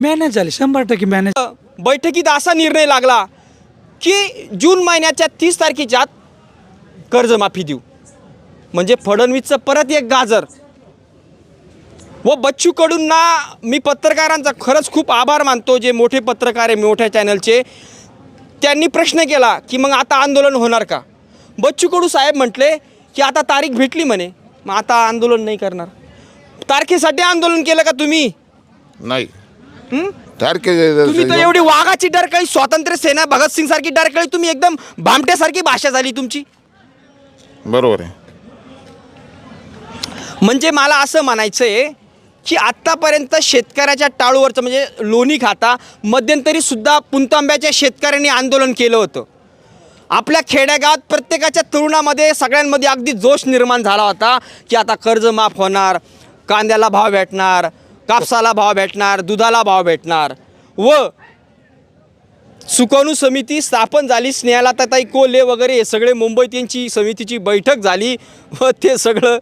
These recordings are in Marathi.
मॅनेज झाली 100% मॅनेज. बैठकीत असा निर्णय लागला की जून महिन्याच्या 30 तारखेच्या आत कर्जमाफी देऊ. म्हणजे फडणवीसचं परत एक गाजर. व बच्चू कडूंना मी पत्रकारांचा खरंच खूप आभार मानतो, जे मोठे पत्रकार आहे मोठ्या चॅनलचे. त्यांनी प्रश्न केला की मग आता आंदोलन होणार का. बच्चू कडू साहेब म्हटले की आता तारीख भेटली म्हणे, मग आता आंदोलन नाही करणार. तारखेसाठी आंदोलन केलं का तुम्ही? नाही. तुम्ही तर एवढी वाघाची डरकळी, स्वातंत्र्य सेना भगतसिंग सारखी डरकळी, तुम्ही एकदम भामट्यासारखी भाषा झाली तुमची. बरोबर आहे. म्हणजे मला असं म्हणायचं आहे की आत्तापर्यंत शेतकऱ्याच्या टाळूवरचं म्हणजे लोणी खाता मध्यंतरीसुद्धा पुणतांब्याच्या शेतकऱ्यांनी आंदोलन केलं होतं. आपल्या खेड्यागावात प्रत्येकाच्या तरुणामध्ये सगळ्यांमध्ये अगदी जोश निर्माण झाला होता की आता कर्ज माफ होणार, कांद्याला भाव भेटणार, कापसाला भाव भेटणार, दुधाला भाव भेटणार. व सुकाणू समिती स्थापन झाली, स्नेहलताताई कोल्हे वगैरे हे सगळे मुंबईत यांची समितीची बैठक झाली व ते सगळं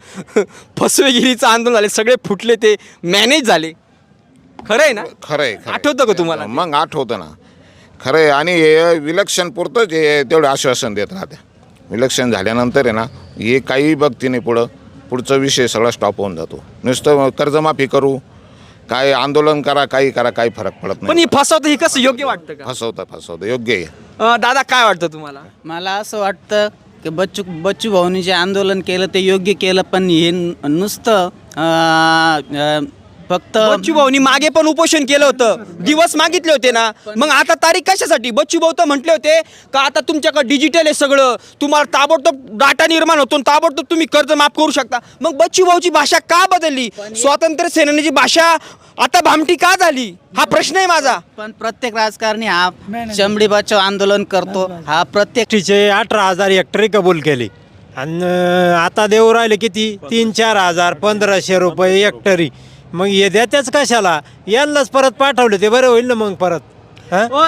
फसवेगिरीचं आंदोलन झाले, सगळे फुटले, ते मॅनेज झाले. खरं आहे ना? खरं आहे. आठवतं का तुम्हाला? मग आठवतं ना. खरं आहे. आणि हे विलक्षण पुरतं जे तेवढं आश्वासन देत राहते. विलक्षण झाल्यानंतर आहे ना, हे काही बघती नाही, पुढचा विषय सगळा स्टॉप होऊन जातो. नुसतं कर्जमाफी करू, काय आंदोलन करा, काही करा, काही फरक पडत पण नाही. ही फसवतं, ही कसं योग्य वाटतं का? फसवतं योग्य आहे. दादा काय वाटतं तुम्हाला? मला असं वाटतं की बच्चू भाऊनी जे आंदोलन केलं ते योग्य केलं, पण हे नुसतं फक्त बच्चू भाऊनी मागे पण उपोषण केलं होतं, दिवस मागितले होते ना. मग आता तारीख कशासाठी? बच्चू भाऊ तर म्हटले होते का आता तुमच्याकडे डिजिटल आहे सगळं, तुम्हाला ताबडतोब डाटा निर्माण होतो, ताबडतोब तुम्ही कर्ज माफ करू शकता. मग बच्चू भाऊची भाषा का बदलली? स्वातंत्र्य सेनानीची भाषा आता भामटी का झाली, हा प्रश्न आहे माझा. पण प्रत्येक राजकारणी हा चमडी बचाव आंदोलन करतो. हा प्रत्येक 18,000 हेक्टरी कबूल केली आणि आता देऊ राहिले किती 3-4 हजार 1,500 रुपये हेक्टरी. मग हे द्याच्याच कशाला, यांनाच परत पाठवले ते बरं होईल ना मग परत.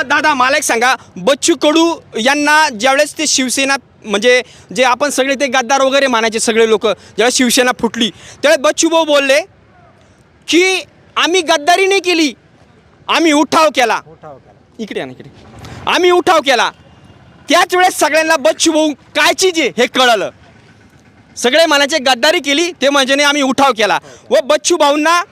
दादा मला एक सांगा, बच्चू कडू यांना ज्यावेळेस ते शिवसेना म्हणजे जे आपण सगळे ते गद्दार वगैरे मानायचे सगळे लोक, ज्यावेळेस शिवसेना फुटली त्यावेळेस बच्चू भाऊ बोलले की आम्ही गद्दारी नाही केली, आम्ही उठाव केला. इकडे इकडे आम्ही उठाव केला. त्याच वेळेस सगळ्यांना बच्चू भाऊ काय चीज आहे हे कळलं. सगळे म्हणायचे गद्दारी केली, ते म्हणजे नाही आम्ही उठाव केला. व बच्चू भाऊंना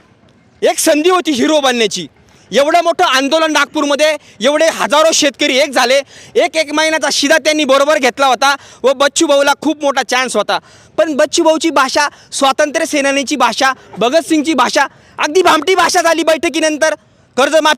एक संधी होती हिरो बनण्याची. एवढं मोठं आंदोलन नागपूरमध्ये, एवढे हजारो शेतकरी एक झाले, एक महिन्याचा शिदा त्यांनी बरोबर घेतला होता व बच्चू भाऊला खूप मोठा चान्स होता. पण बच्चू भाऊची भाषा, स्वातंत्र्य सेनानीची भाषा, भगतसिंगची भाषा अगदी भामटी भाषा झाली बैठकीनंतर. कर्जमाफी